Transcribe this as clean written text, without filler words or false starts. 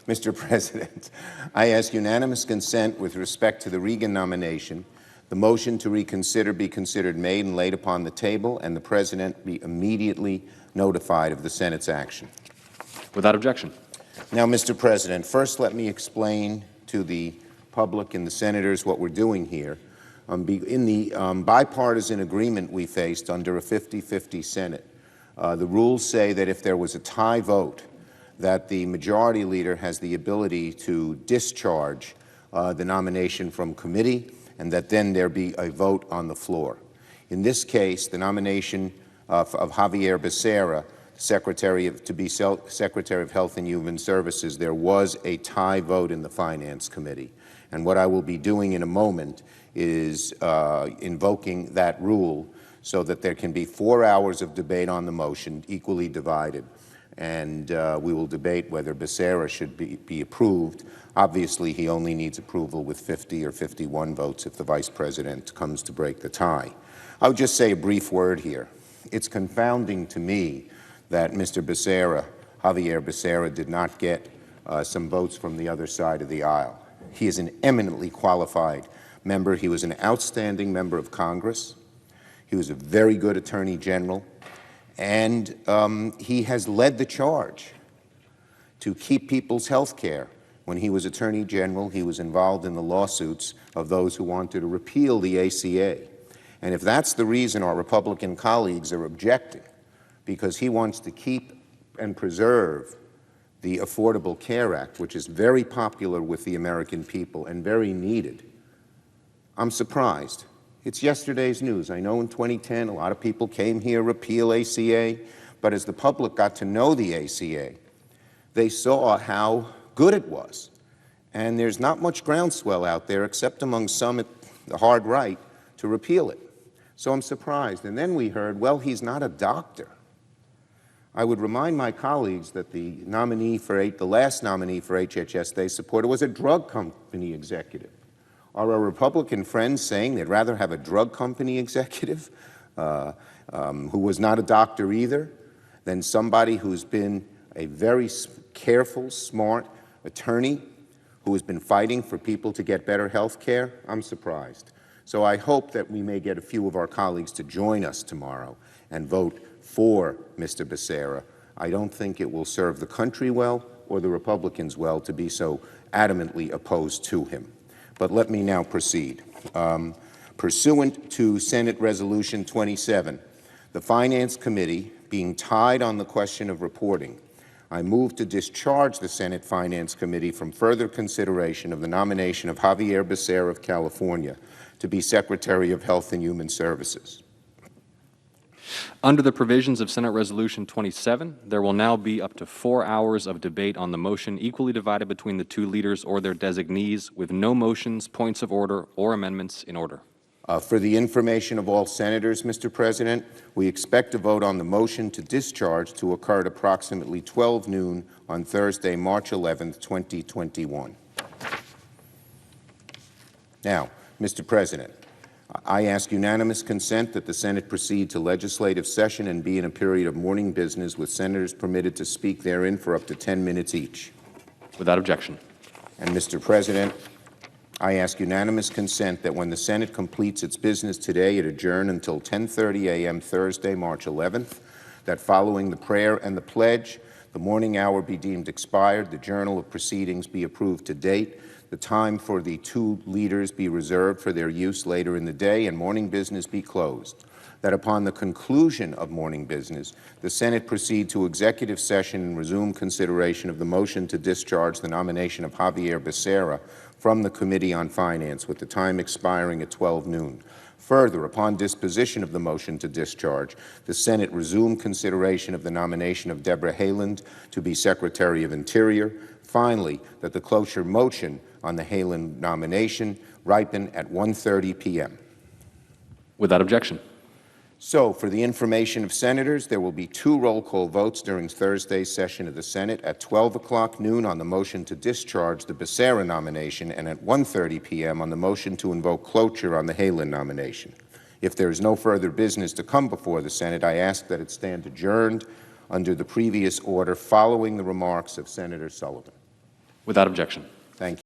Mr. President, I ask unanimous consent with respect to the Regan nomination, the motion to reconsider be considered made and laid upon the table, and the President be immediately notified of the Senate's action. Without objection. Now, Mr. President, first let me explain to the public and the senators what we're doing here. In the bipartisan agreement we faced under a 50-50 Senate, the rules say that if there was a tie vote, that the majority leader has the ability to discharge the nomination from committee, and that then there be a vote on the floor. In this case, the nomination of Xavier Becerra, Secretary of Health and Human Services, there was a tie vote in the Finance Committee. And what I will be doing in a moment is invoking that rule so that there can be 4 hours of debate on the motion, equally divided. And we will debate whether Becerra should be approved. Obviously, he only needs approval with 50 or 51 votes if the Vice President comes to break the tie. I would just say a brief word here. It's confounding to me that Mr. Becerra, Xavier Becerra, did not get some votes from the other side of the aisle. He is an eminently qualified member. He was an outstanding member of Congress. He was a very good Attorney General. And he has led the charge to keep people's health care. When he was Attorney General, he was involved in the lawsuits of those who wanted to repeal the ACA. And if that's the reason our Republican colleagues are objecting, because he wants to keep and preserve the Affordable Care Act, which is very popular with the American people and very needed, I'm surprised. It's yesterday's news. I know in 2010 a lot of people came here, repeal ACA, but as the public got to know the ACA, they saw how good it was. And there's not much groundswell out there, except among some at the hard right, to repeal it. So I'm surprised. And then we heard, well, he's not a doctor. I would remind my colleagues that the last nominee for HHS they supported was a drug company executive. Are our Republican friends saying they'd rather have a drug company executive who was not a doctor either than somebody who's been a very careful, smart attorney who has been fighting for people to get better health care? I'm surprised. So I hope that we may get a few of our colleagues to join us tomorrow and vote for Mr. Becerra. I don't think it will serve the country well or the Republicans well to be so adamantly opposed to him. But let me now proceed. Pursuant to Senate Resolution 27, the Finance Committee, being tied on the question of reporting, I move to discharge the Senate Finance Committee from further consideration of the nomination of Xavier Becerra of California to be Secretary of Health and Human Services. Under the provisions of Senate Resolution 27, there will now be up to 4 hours of debate on the motion, equally divided between the two leaders or their designees, with no motions, points of order, or amendments in order. For the information of all senators, Mr. President, we expect a vote on the motion to discharge to occur at approximately 12 noon on Thursday, March 11, 2021. Now, Mr. President, I ask unanimous consent that the Senate proceed to legislative session and be in a period of morning business with senators permitted to speak therein for up to 10 minutes each. Without objection. And Mr. President, I ask unanimous consent that when the Senate completes its business today, it adjourn until 10:30 a.m. Thursday, March 11th, that following the prayer and the pledge, the morning hour be deemed expired, the journal of proceedings be approved to date, the time for the two leaders be reserved for their use later in the day, and morning business be closed. That upon the conclusion of morning business, the Senate proceed to executive session and resume consideration of the motion to discharge the nomination of Xavier Becerra from the Committee on Finance, with the time expiring at 12 noon. Further, upon disposition of the motion to discharge, the Senate resume consideration of the nomination of Deborah Haaland to be Secretary of Interior. Finally, that the cloture motion on the Haaland nomination ripen at 1:30 p.m. Without objection. So, for the information of senators, there will be 2 roll call votes during Thursday's session of the Senate at 12 o'clock noon on the motion to discharge the Becerra nomination and at 1:30 p.m. on the motion to invoke cloture on the Haaland nomination. If there is no further business to come before the Senate, I ask that it stand adjourned under the previous order following the remarks of Senator Sullivan. Without objection. Thank you.